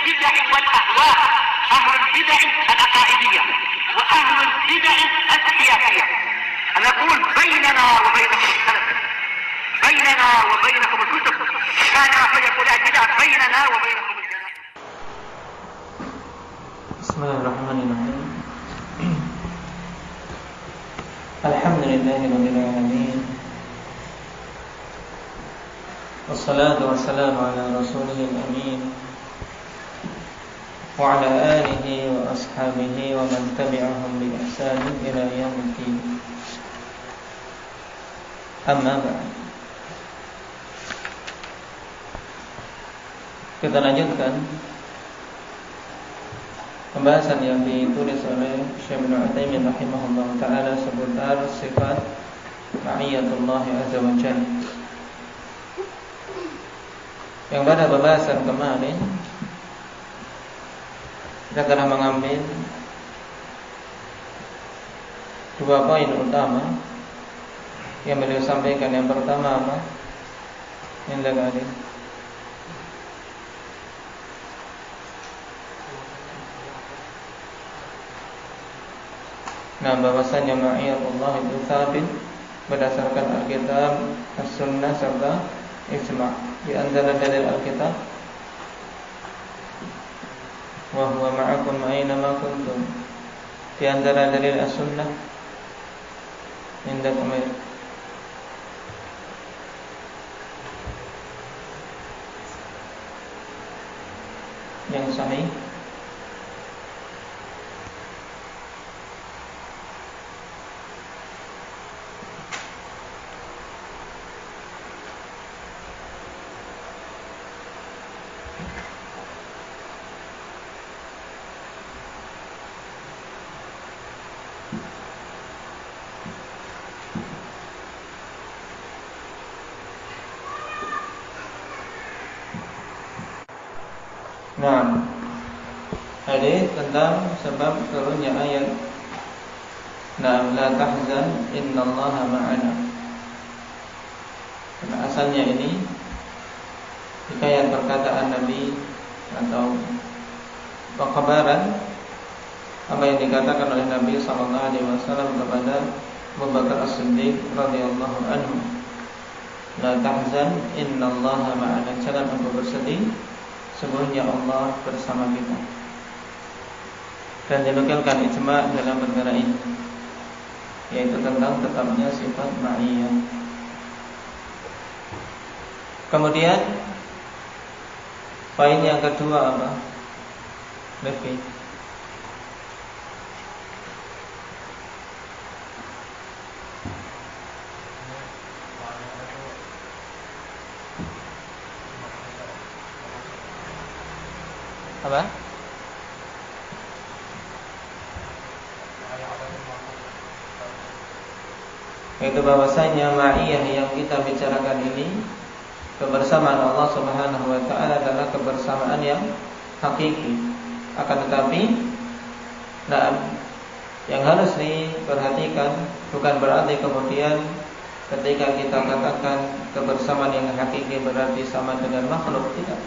البدع والأهواء، أهل البدع العقائدية وأهل البدع السياسية. أنا أقول بيننا وبينكم السلف، بيننا وبينكم الكتب، كان فيقول البدع بيننا وبينكم الجنة. بسم الله الرحمن الرحيم. الحمد لله رب العالمين، والصلاة والسلام على رسوله الأمين وعلى آله وأصحابه ومن تبعهم بإحسان إلى يوم الدين. أما بعد, kita lanjutkan pembahasan yang ditulis oleh Syekh Ibnu Utsaimin rahimahullah taala seputar sifat ma'iyatullah azza wa jalla. Yang pada pembahasan kemarin kita telah mengambil dua poin utama yang beliau sampaikan. Yang pertama apa? Yang lagi bahwasanya ma'iyatullah itu sabit berdasarkan Alkitab, As-Sunnah serta Ijma'. Di antara dalil Alkitab, wa huwa ma'akum aina ma kuntum. Di antara dalil As-Sunnah, indakum yang sahih. Nah, hadis tentang sebab turunnya ayat "Nah, la tahzan innallaha ma'ana". Karena asalnya ini hikayat perkataan Nabi atau pengkhabaran apa yang dikatakan oleh Nabi sallallahu alaihi wasallam kepada Abu Bakar As-Siddiq radhiyallahu anhu. La tahzan innallaha ma'ana. Jangan engkau bersedih, sesungguhnya Allah bersama kita. Dan dinukilkan ijma' dalam perkara ini, yaitu tentang tetapnya sifat ma'iyah. Kemudian poin yang kedua apa? Lebih apa? Yaitu bahwasanya ma'iyah yang kita bicarakan ini, kebersamaan Allah Subhanahu wa taala adalah kebersamaan yang hakiki. Akan tetapi, yang harus diperhatikan bukan berarti kemudian ketika kita katakan kebersamaan yang hakiki berarti sama dengan makhluk, tidak.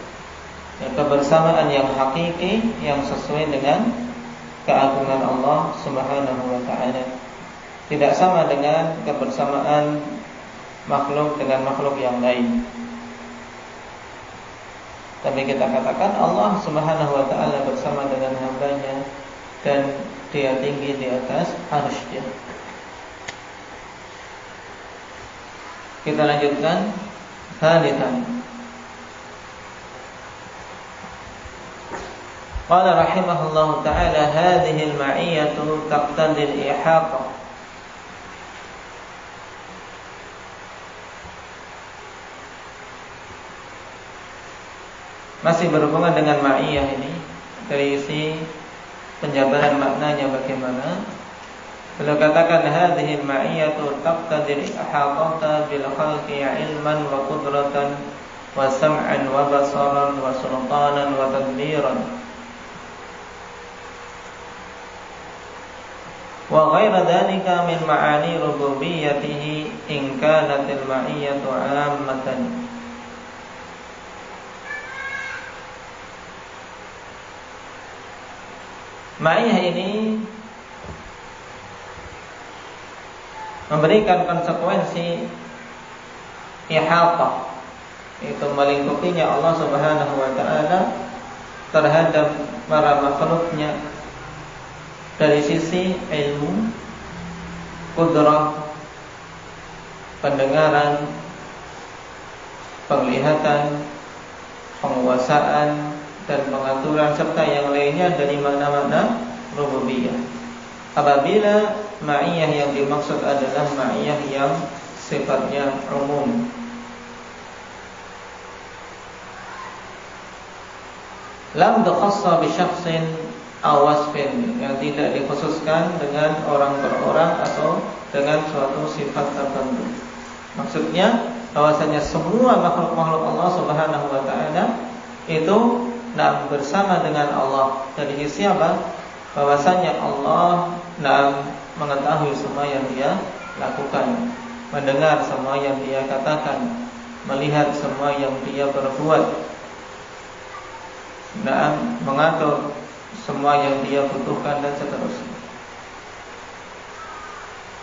Kebersamaan yang hakiki yang sesuai dengan keagungan Allah Subhanahu wa taala. Tidak sama dengan kebersamaan makhluk dengan makhluk yang lain. Tapi kita katakan Allah Subhanahu wa taala bersama dengan hamba-Nya dan Dia tinggi di atas arsy-Nya. Kita lanjutkan halitan. Qala rahimahullahu ta'ala hadhihi al-ma'iyyatu taqtadi al-ihata. Masih berhubungan dengan ma'iyyah ini, dari isi penjabaran maknanya bagaimana. Beliau katakan hadhihi al-ma'iyyatu taqtadi al-ihata bil khalqi ilman wa qudratan wa sam'an wa basaran wa sultanan wa tadbiran. Wa ghaira dzalika min ma'ani rububiyyatihi in kanatil ma'iyyatu 'ammatan. Ma'iyah ini memberikan konsekuensi ihatah, itu melingkupinya Allah Subhanahu wa taala terhadap para makhluknya dari sisi ilmu, qudrah, pendengaran, penglihatan, penguasaan dan pengaturan serta yang lainnya dari makna-makna rububiyah. Apabila ma'iyah yang dimaksud adalah ma'iyah yang sifatnya umum, lam tukhassa bi syakhsin aw wasfin, yang tidak dikhususkan dengan orang per orang atau dengan suatu sifat tertentu. Maksudnya bahwasanya semua makhluk-makhluk Allah Subhanahu wa taala itu bersama dengan Allah. Dari sisi apa? Bahwasanya Allah mengetahui semua yang dia lakukan, mendengar semua yang dia katakan, melihat semua yang dia perbuat, mengatur semua yang dia butuhkan dan seterusnya.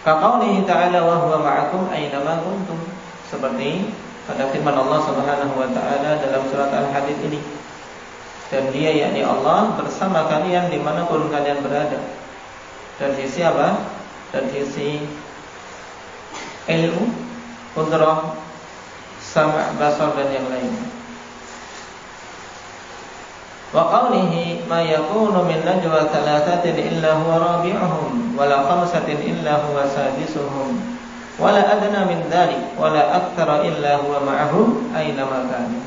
Kaqaulihi ta'ala wa huwa ma'akum aina ma kuntum, seperti pada firman Allah Subhanahu wa taala dalam surat Al-Hadid ini. Dan dia yakni Allah bersama kalian dimanapun kalian berada. Dari sisi apa? Dari sisi ilmu, qudrah, sama', basar dan yang lainnya. Wa qawlihi ma yakunu min najwa thalathatin illa huwa rabi'uhum wa la khamsatin illa huwa sadisuhum wa la adna min dhalik wa la aktsara illa huwa ma'ahum aina ma kanu.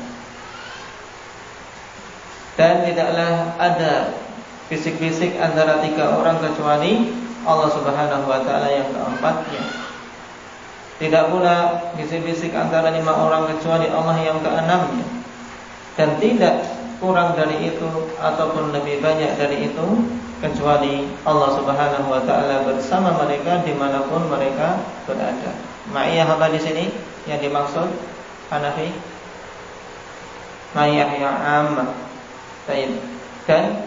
Dan tidaklah ada bisik-bisik antara 3 orang kecuali Allah Subhanahu wa taala yang keempatnya. Tidak pula bisik-bisik antara 5 orang kecuali Allah yang keenamnya. Dan tidak kurang dari itu ataupun lebih banyak dari itu kecuali Allah Subhanahu wa taala bersama mereka dimanapun mereka berada. Ma'iyah apa di sini yang dimaksud Hanafi? Ma'iyah yang ammah. Baik. Dan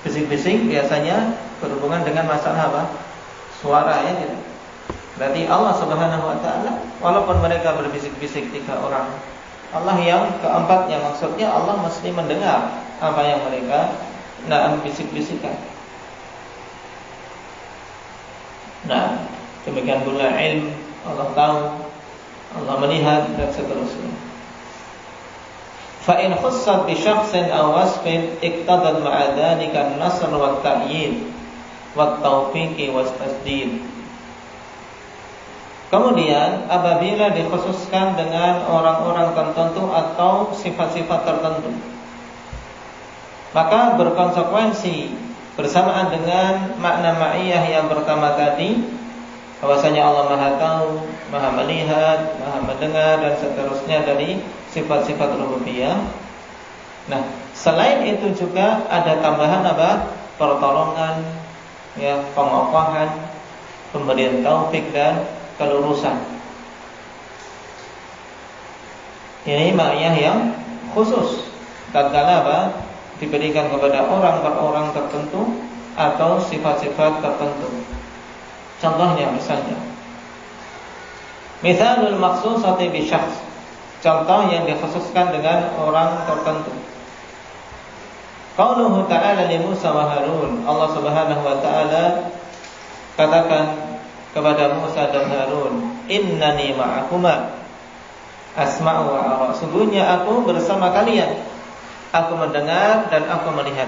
bisik-bisik biasanya berhubungan dengan masalah apa? Suara, ya tidak? Berarti Allah Subhanahu wa taala walaupun mereka berbisik-bisik 3 orang, Allah yang keempatnya, maksudnya Allah mesti mendengar apa yang mereka bisik-bisikan. Demikian pula ilmu, Allah tahu, Allah melihat dan seterusnya. Fa in khussat bi syakhsin aw wasfin iqtadat ma'a dzalika an-nasr wa at-ta'yid wa at-tawfiq wa at-tasdid. Kemudian apabila dikhususkan dengan orang-orang tertentu atau sifat-sifat tertentu, maka berkonsekuensi bersamaan dengan makna ma'iyah yang pertama tadi, bahwasanya Allah Maha tahu, Maha melihat, Maha mendengar dan seterusnya dari sifat-sifat rububiyah. Selain itu juga ada tambahan apa? Pertolongan, pengokohan, pemberian taufik dan kelurusan. Ini ma'iyah yang khusus tatkala apa? Diberikan kepada orang per orang tertentu atau sifat-sifat tertentu. Contohnya misalnya, mithalul makhsusati bi syakhs, contoh yang dikhususkan dengan orang tertentu. Qauluhu ta'ala li Musa wa Harun, Allah Subhanahu wa taala katakan kepada Musa dan Harun, innani ma'akuma asma'u wa ara, sungguhnya aku bersama kalian, aku mendengar dan aku melihat.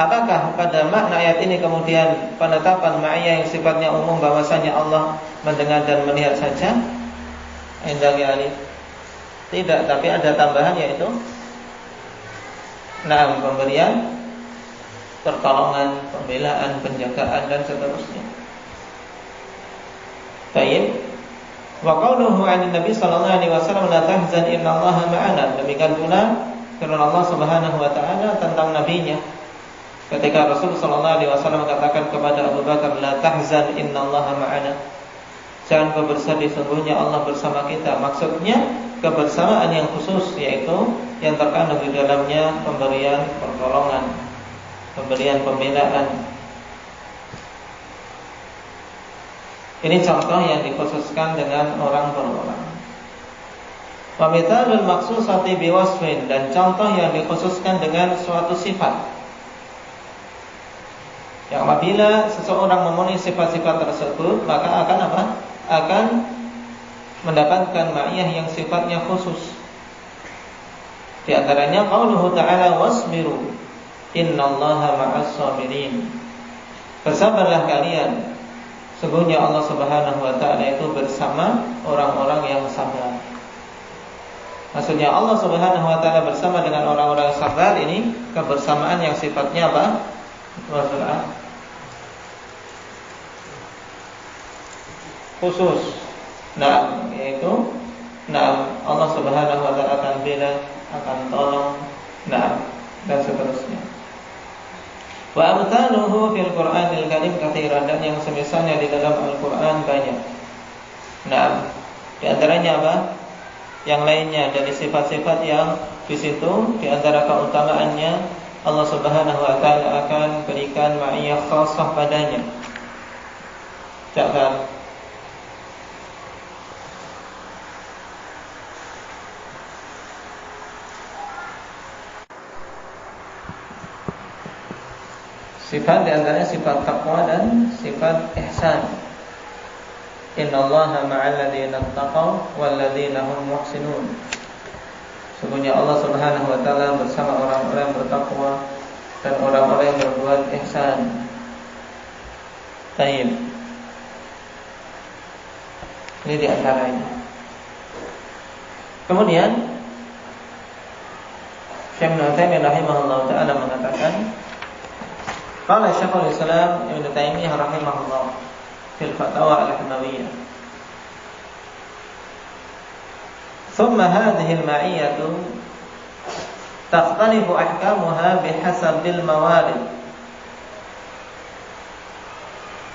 Apakah pada makna ayat ini kemudian penetapan ma'iyah yang sifatnya umum bahwasanya Allah mendengar dan melihat saja? Indahnya alif. Tidak, tapi ada tambahan yaitu pemberian pertolongan, pembelaan, penjagaan dan seterusnya. Baik. Wa qauluhu 'an Nabi sallallahu alaihi wasallam la tahzan innallaha ma'ana. Demikian pula firman Allah Subhanahu wa taala tentang nabinya ketika Rasul sallallahu alaihi wasallam katakan kepada Abu Bakar, la tahzan innallaha ma'ana. Jangan kau bersedih, sesungguhnya Allah bersama kita. Maksudnya kebersamaan yang khusus, yaitu yang terkandung di dalamnya pemberian pertolongan, pemberian pembelaan. Ini contoh yang dikhususkan dengan orang per orang. Wa mithalul maqsusati biwasfin, dan contoh yang dikhususkan dengan suatu sifat. Yang apabila seseorang memenuhi sifat-sifat tersebut, maka akan apa? Akan mendapatkan ma'iyah yang sifatnya khusus. Di antaranya qauluhu ta'ala wasbiru innallaha ma'as sabirin. Bersabarlah kalian, sesungguhnya Allah Subhanahu wa taala itu bersama orang-orang yang sabar. Maksudnya Allah Subhanahu wa taala bersama dengan orang-orang yang sabar, ini kebersamaan yang sifatnya apa? Maksudnya khusus. Nah, yaitu Allah Subhanahu wa taala akan bela, akan tolong, dan seterusnya. Wa amthaluhu fil Qur'anil Karim katsiran, dan yang semisalnya di dalam Al-Qur'an banyak. Nah, di antaranya apa? Yang lainnya dari sifat-sifat yang di situ, di antara keutamaannya Allah Subhanahu wa taala akan berikan ma'iyah khassah padanya. Jangan sifat di antaranya sifat takwa dan sifat ihsan. Innallaha ma'al ladzina taqaw wal ladzina hum muhsinun. Sesungguhnya Allah Subhanahu wa taala bersama orang-orang yang bertakwa dan orang-orang yang berbuat ihsan. Baik. Ini di antaranya. Kemudian Syekh Ibnu Taimiyah rahimahullah taala mengatakan, qala Syekhul Islam Ibnu Taimiyah rahimahullah fil Fatawa al-Hamawiyah, thumma hadhihi al-ma'iyyatu takhtalifu ahkamuha bihasabil mawarid.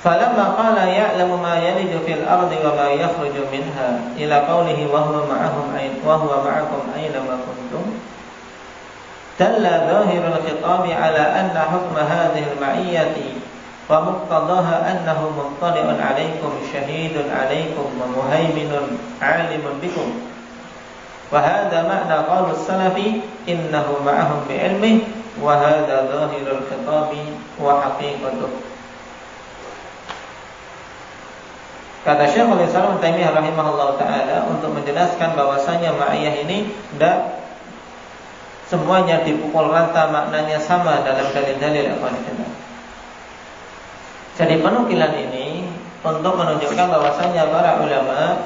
Falamma qala ya'lamu ma yaliju fil ardi wa ma yakhruju minha ila qawlihi wa huwa ma'akum aina ma kuntum, dalla dhahirul khitabi ala anna hukma hadhihi al-ma'iyyati wa muqtadaha annahu muttali'un 'alaykum shahidun 'alaykum wa muhaiminun 'alimun bikum. Wa hadha ma'na qawl as-salafi innahu ma'ahum bi'ilmihi wa hadha dhahirul khitabi wa haqiqatuh. Kata Syekhul Islam Ibnu Taimiyah rahimahullah taala untuk menjelaskan bahwasanya ma'iyah ini tidak semuanya dipukul rata maknanya sama dalam dalil-dalil al-Qur'an. Jadi penukilan ini untuk menunjukkan bahwasanya para ulama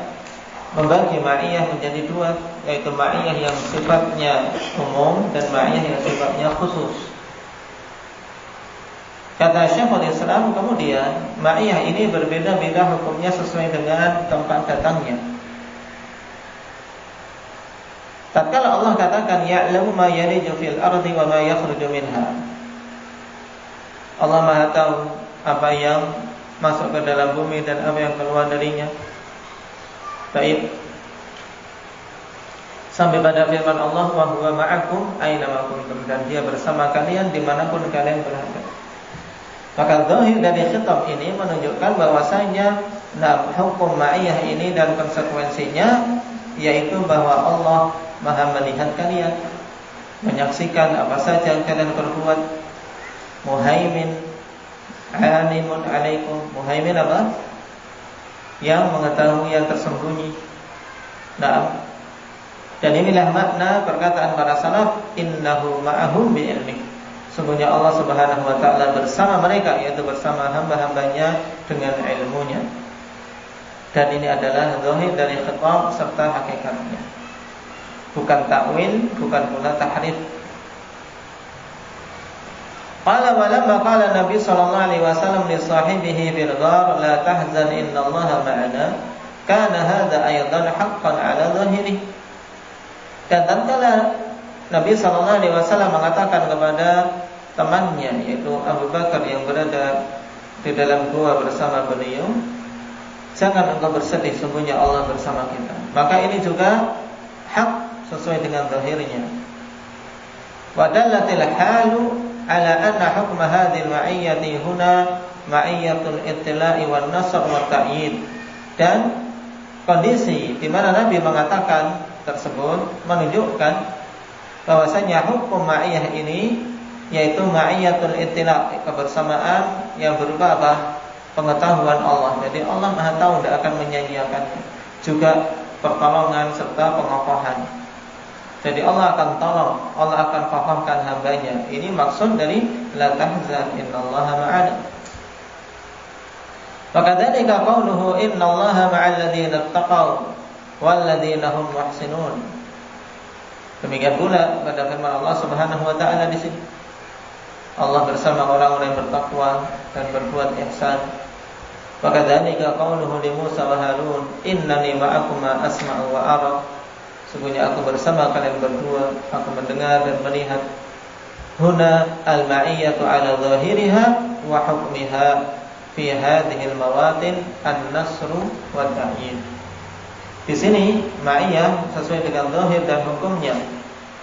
membagi ma'iyah menjadi dua, yaitu ma'iyah yang sifatnya umum dan ma'iyah yang sifatnya khusus. Kata Syekhul Islam kemudian, ma'iyah ini berbeda-beda hukumnya sesuai dengan tempat datangnya. Tatkala Allah katakan ya'lamu ma yaliju fil ardi wa ma yakhruju minha, Allah Maha tahu apa yang masuk ke dalam bumi dan apa yang keluar darinya. Baik. Sampai pada firman Allah, wa huwa ma'akum aina ma kuntum, dan Dia bersama kalian dimanapun kalian berada. Maka zahir dari khitab ini menunjukkan bahwasanya hukum ma'iyah ini dan konsekuensinya yaitu bahwa Allah Maha melihat kalian, menyaksikan apa saja yang kalian perbuat. Muhaimin, alimun alaikum. Muhaimin apa? Yang mengetahui yang tersembunyi. Nah, dan inilah makna perkataan para salaf, innahu ma'ahum bi'ilmi. Sesungguhnya Allah Subhanahu wa taala bersama mereka, yaitu bersama hamba-hambanya dengan ilmunya. Dan ini adalah zahir dari khitab serta hakikatnya, bukan takwil, bukan pula tahrif. Qala wa lamma qala Nabi sallallahu alaihi wasallam li sahibihi bil ghar la tahzan innallaha ma'ana, kana hadza aidan haqqan ala zahiri. Dan tatkala Nabi sallallahu alaihi wasallam mengatakan kepada temannya, yaitu Abu Bakar yang berada di dalam gua bersama beliau, jangan engkau bersedih, sungguhnya Allah bersama kita. Maka ini juga hak sesuai dengan zahirnya. Wa dallatil halu ala anna hukma hadhihi al-ma'iyyati huna ma'iyyatul ittila'i wan nasr wa ta'yid. Dan kondisi di mana Nabi mengatakan tersebut menunjukkan bahwasanya hukum ma'iyyah ini yaitu ma'iyyatul ittila', kebersamaan yang berupa apa? Pengetahuan Allah. Jadi Allah Maha tahu, tidak akan menyia-nyiakan. Juga pertolongan serta pengokohan. Jadi Allah akan tolong, Allah akan kokohkan hambanya. Ini maksud dari la tahzan innallaha ma'ana. Wakadzalika qauluhu innallaha ma'al ladzina taqaw wal ladzina hum muhsinun. Demikian pula pada firman Allah Subhanahu wa taala di sini. Allah bersama orang-orang yang bertakwa dan berbuat ihsan. Wakadzalika qauluhu li Musa wa Harun innani ma'akuma asma'u wa ara. Sungguhnya aku bersama kalian berdua, aku mendengar dan melihat. Huna al-ma'iyyatu 'ala zahiriha wa hukmiha fi hadhihi al-mawatin an-nasru wa ta'yid. Di sini ma'iyah sesuai dengan zahir dan hukumnya.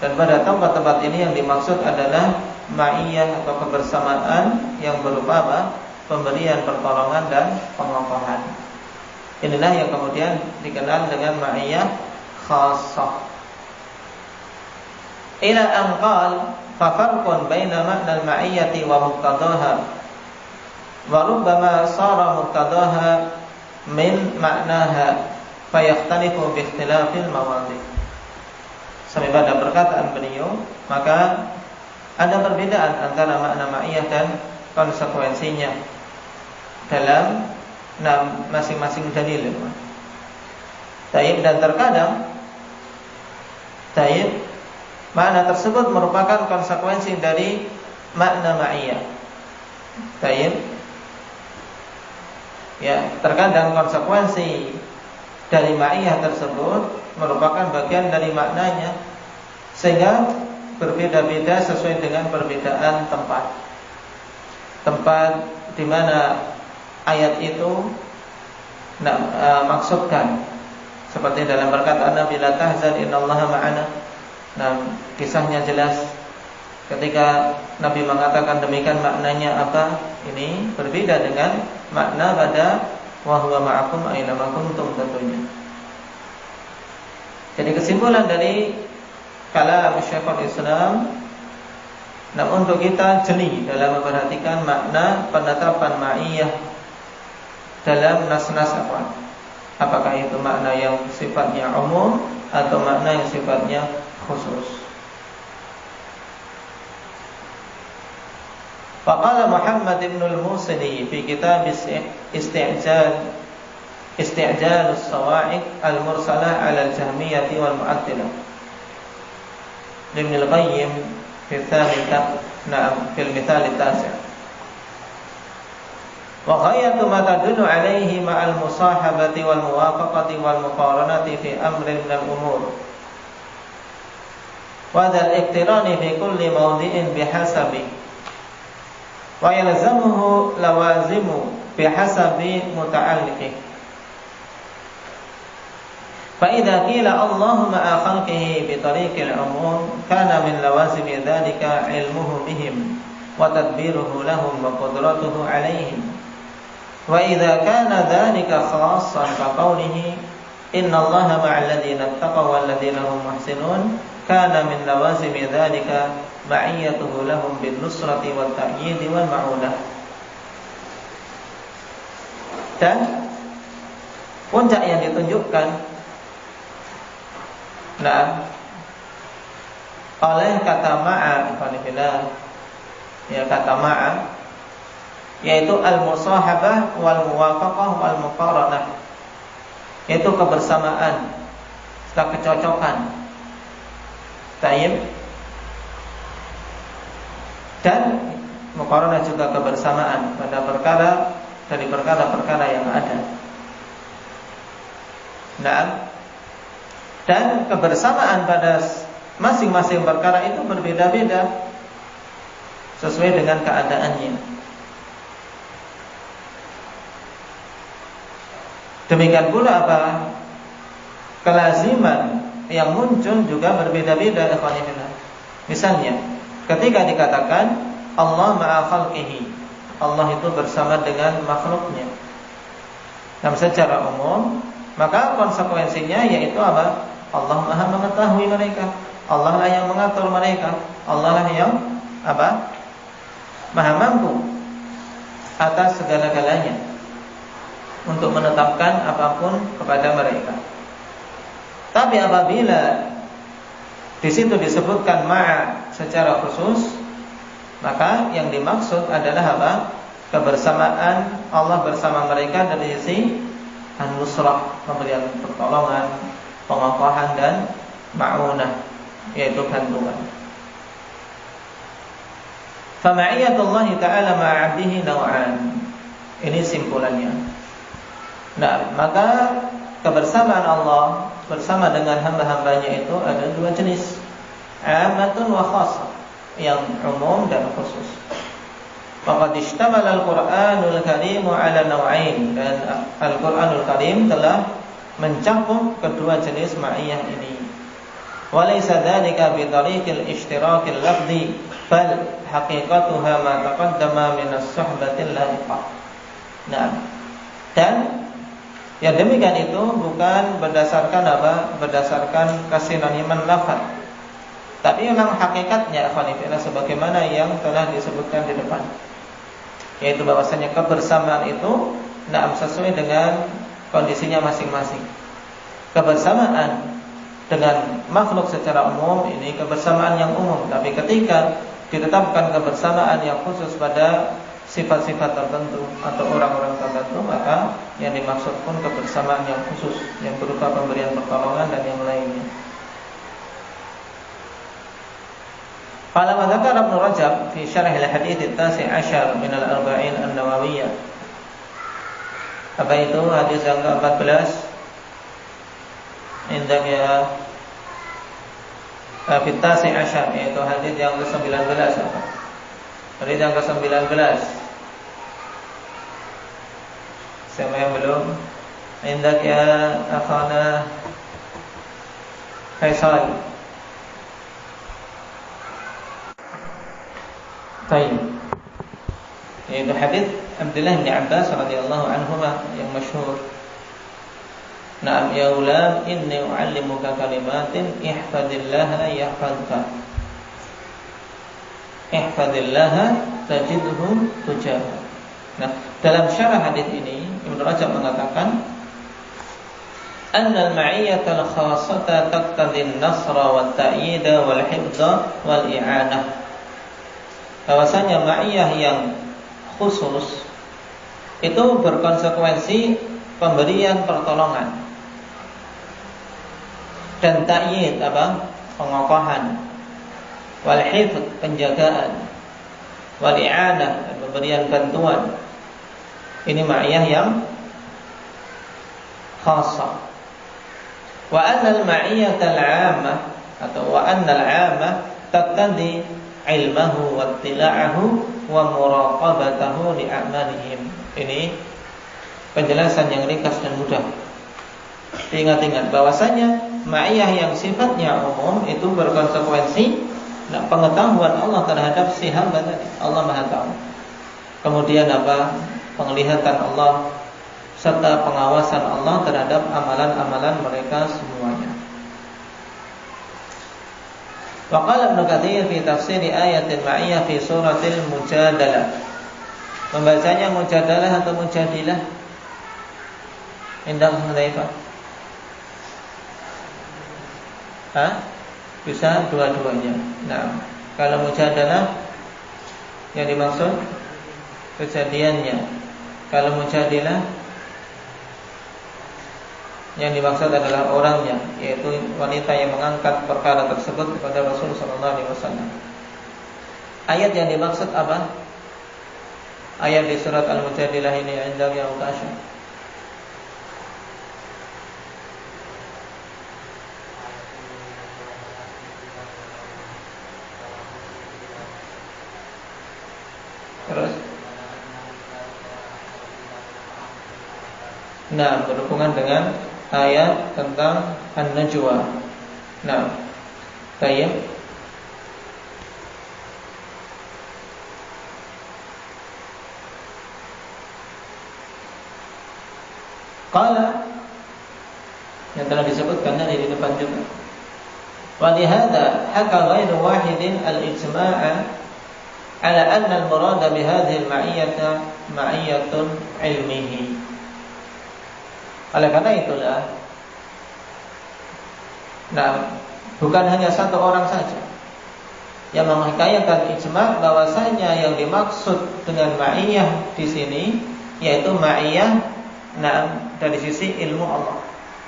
Dan pada tempat-tempat ini yang dimaksud adalah ma'iyah atau kebersamaan yang berupa apa? Pemberian pertolongan dan pengokohan. Inilah yang kemudian dikenal dengan ma'iyah khassah. Ila an qala fa farqun baina ma'na al-ma'iyyati wa muqtadaha wa rubbama sara muqtadaha min ma'naha fa yakhtalifu bi ikhtilafil mawadhi. Sampai pada perkataan beliau, maka ada perbedaan antara makna ma'iyyah dan konsekuensinya dalam masing-masing dalil. Taib, dan terkadang taib makna tersebut merupakan konsekuensi dari makna ma'iyah. Taib, ya, terkadang konsekuensi dari ma'iyah tersebut merupakan bagian dari maknanya, sehingga berbeda-beda sesuai dengan perbedaan tempat. Tempat di mana ayat itu maksudkan, seperti dalam perkataan Nabi la tahzan innallaha ma'ana. Nah, kisahnya jelas ketika Nabi mengatakan demikian maknanya apa? Ini berbeda dengan makna pada wa huwa ma'akum aina ma kuntum tentunya. Jadi kesimpulan dari kalam Syekhul Islam, nah, untuk kita jeli dalam memperhatikan makna penetapan ma'iyah dalam nas-nas apa? Apakah itu makna yang sifatnya umum atau makna yang sifatnya khusus? Faqala Muhammad ibn al-Musili fi kitab Isti'jal as-Sawa'iq al-Mursalah 'ala al-Jahmiyah wal Mu'attilah. Ibn al-Qayyim fi al-Mithal at-Tasi'. Wa ghayatu ma tadullu 'alaihi ma'al musahabati wal muwafaqati wal muqaranati fi amrin min al-umur. Wa dhal iktirani fi kulli mawdi'in bihasabi. Wa yalzamuhu lawazimu bihasabi muta'alliqih. فإذا قيل الله مع خلقه بطريق العموم كان من لوازم ذلك علمه بهم وتدبيره لهم وقدرته عليهم. وإذا كان ذلك خاصا كقوله إن الله مع الذين اتقوا والذين هم محسنون كان من لوازم ذلك معيته لهم بالنصرة والتأييد والمعونة. Dan puncak yang ditunjukkan oleh kata ma'a, ya, kata ma'a, yaitu al-musahabah wal muwafaqah wal muqaranah, yaitu kebersamaan serta kecocokan. Tayyib. Dan muqaranah juga kebersamaan pada perkara dari perkara-perkara yang ada. Dan kebersamaan pada masing-masing perkara itu berbeda-beda sesuai dengan keadaannya. Demikian pula apa? Kelaziman yang muncul juga berbeda-beda. Misalnya, ketika dikatakan Allah ma'a khalqihi. Allah itu bersama dengan makhluknya. Dan secara umum, maka konsekuensinya yaitu apa? Allah Maha mengetahui mereka. Allah lah yang mengatur mereka. Allah lah yang apa? Maha mampu atas segala-galanya untuk menetapkan apapun kepada mereka. Tapi apabila di situ disebutkan ma'a secara khusus, maka yang dimaksud adalah apa? Kebersamaan Allah bersama mereka dari sisi an-nusrah, pemberian pertolongan, pengokohan dan ma'unah, yaitu bantuan. Fama'iyatullah ta'ala ma'abdihi naw'an. Ini simpulannya. Nah, maka kebersamaan Allah bersama dengan hamba-hambanya itu ada dua jenis, ammatun wa khassah, yang umum dan khusus. Faqad ishtamala al-Qur'anul Karim 'ala naw'ain, dan Al-Qur'anul Karim telah mencakup kedua jenis ma'iyah ini. Walaysa dzalika bi tariqil ishtirakil lafzi, bal haqiqatuha ma taqaddama min as-suhbatil laiqah. Nah, dan yang demikian itu bukan berdasarkan apa? Berdasarkan kesinoniman lafaz. Tapi memang hakikatnya akhwanifillah sebagaimana yang telah disebutkan di depan, yaitu bahwasanya kebersamaan itu sesuai dengan kondisinya masing-masing. Kebersamaan dengan makhluk secara umum ini kebersamaan yang umum, tapi ketika ditetapkan kebersamaan yang khusus pada sifat-sifat tertentu atau orang-orang tertentu, maka yang dimaksud pun kebersamaan yang khusus yang berupa pemberian pertolongan dan yang lainnya. Qala wa dzakara Ibnu Rajab fi syarh al-hadits at-tasi' asyar min al-arba'in an-nawawiyah. Apa itu hadis yang ke-14? Indahnya fi at-tasi' asyar, yaitu hadis yang ke-19 apa? Hadis yang ke-19. Siapa yang belum? Indahnya akhana Faisal. Baik. Yaitu hadis Abdullah bin Abbas radhiyallahu anhuma yang masyhur. Na'am ya ulam inni u'allimuka kalimatin ihfazillah yahfazka. Ihfazillah tajidhu tujahak. Nah, dalam syarah hadis ini Ibnu Rajab mengatakan anna al-ma'iyyata al-khassata taqtadi an-nasra wat-ta'yida wal-hifdha wal-i'anah. Bahwasanya ma'iyah yang khusus itu berkonsekuensi pemberian pertolongan dan ta'yid apa? Pengokohan, wal hifdz penjagaan, wal i'anah pemberian bantuan. Ini ma'iyah yang khassah. Wa anna al-ma'iyyata al-'ammah atau wa anna al-'ammah taqtadi ilmahu wa tila'ahu wa muraqabatahu li a'malihim. Ini penjelasan yang ringkas dan mudah. Ingat-ingat bahwasanya ma'iyah yang sifatnya umum itu berkonsekuensi pengetahuan Allah terhadap si hamba tadi. Allah Maha tahu. Kemudian apa? Penglihatan Allah serta pengawasan Allah terhadap amalan-amalan mereka semuanya. Wa qala Ibnu Katsir fi tafsir ayatil ma'iyah fi suratil Mujadalah. Membacanya Mujadalah atau Mujadilah? Indah Hudzaifah. Bisa dua-duanya. Nah, kalau Mujadalah yang dimaksud kejadiannya. Kalau Mujadilah yang dimaksud adalah orangnya, yaitu wanita yang mengangkat perkara tersebut kepada Rasul sallallahu alaihi wasallam. Ayat yang dimaksud apa? Ayat di surat Al-Mujadilah ini indah ya Ukasha. Terus berhubungan dengan ayat tentang An-Najwa. Baik. Qala, yang telah disebutkan dari di depan juga. Wa lihada haka ghairu wahidin al-ijma'a ala anna al-murada bi hadhihi al-ma'iyyata ma'iyyatun ilmihi. Oleh karena itulah, bukan hanya satu orang saja yang menghikayatkan ijma' bahwasanya yang dimaksud dengan ma'iyyah di sini yaitu ma'iyyah dari sisi ilmu Allah.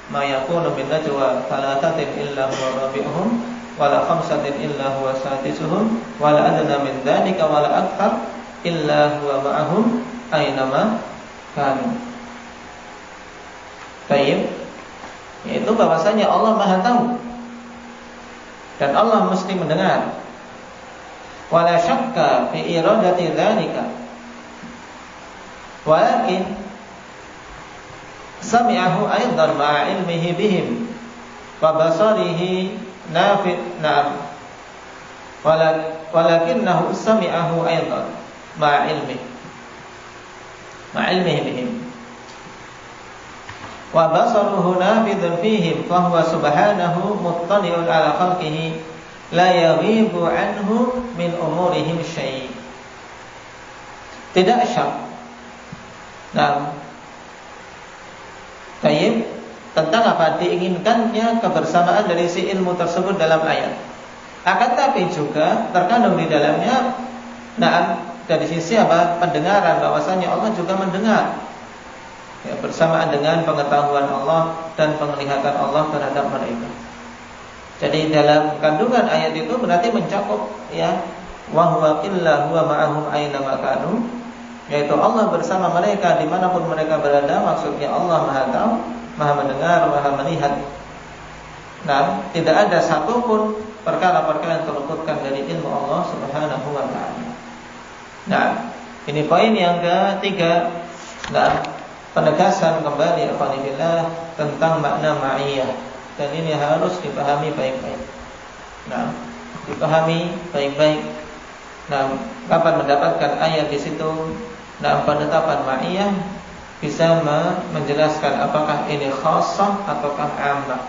Ma yakunu min najwa thalathatin illa huwa rabi'uhum wala khamsatin illa huwa sadisuhum wala adna min dzalika wala akthar illa huwa ma'ahum aynama kanu. Baik, yaitu bahwasanya Allah Maha tahu dan Allah mesti mendengar. Wala syakka fi iradati dzalika. Walakin sami'ahu aidan ma'a ilmihi bihim wa basarihi walakinnahu sami'ahu aidan ma'a ilmihi bihim wa basaruhu nafidun fihim fa huwa subhanahu muttali'un ala khalqihi la yaghibu anhu min umurihim syai'. Tidak syak Tayyib tentang apa diinginkannya kebersamaan dari si ilmu tersebut dalam ayat. Akan tapi juga terkandung di dalamnya dari sisi pendengaran, bahwasanya Allah juga mendengar ya, bersamaan dengan pengetahuan Allah dan penglihatan Allah terhadap mereka. Jadi dalam kandungan ayat itu berarti mencakup ya wa huwa illa huwa ma'ahum aina ma kanu, yaitu Allah bersama mereka dimanapun mereka berada. Maksudnya Allah Maha tahu, Maha mendengar, Maha melihat. Tidak ada satupun perkara-perkara yang terluputkan dari ilmu Allah Subhanahu wa ta'ala. Ini poin yang ketiga. Penegasan kembali alhamdulillah tentang makna ma'iyah, dan ini harus dipahami baik-baik. Dipahami baik-baik. Kapan mendapatkan ayat di situ? Penetapan ma'iyah bisa menjelaskan apakah ini khassah ataukah ammah.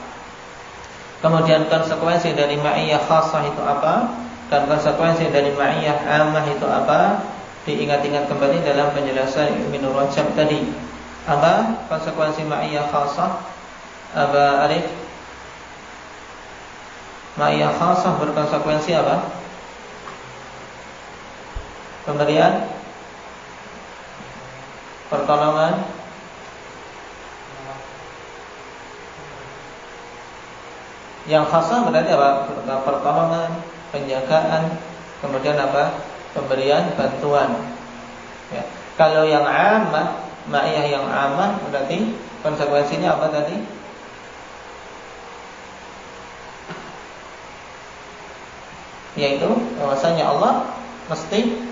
Kemudian konsekuensi dari ma'iyah khassah itu apa, dan konsekuensi dari ma'iyah ammah itu apa, diingat-ingat kembali dalam penjelasan Ibnu Rajab tadi. Apa konsekuensi ma'iyah khassah? Arif? Ma'iyah khassah berkonsekuensi apa? Pemberian pertolongan, yang khassah berarti apa? Pertolongan, penjagaan, kemudian apa? Pemberian bantuan ya. Kalau yang ammah, ma'iyah yang ammah berarti konsekuensinya apa tadi? Yaitu bahwasanya Allah mesti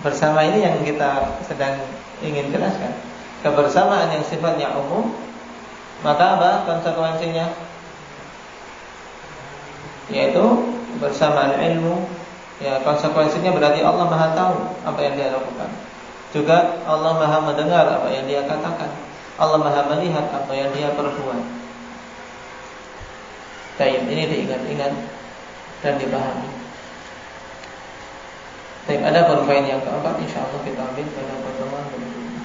bersama. Ini yang kita sedang ingin jelaskan. Kebersamaan yang sifatnya umum, maka apa konsekuensinya? Yaitu bersamaan ilmu. Ya, konsekuensinya berarti Allah Maha tahu apa yang dia lakukan. Juga Allah Maha mendengar apa yang dia katakan. Allah Maha melihat apa yang dia perbuat. Baik, ini diingat-ingat dan dipahami. Baik, ada poin yang keempat, insyaallah kita ambil pada pertemuan berikutnya.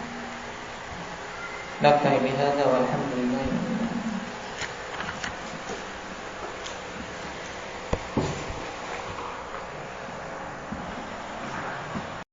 Naktahi bihadza walhamdulillah.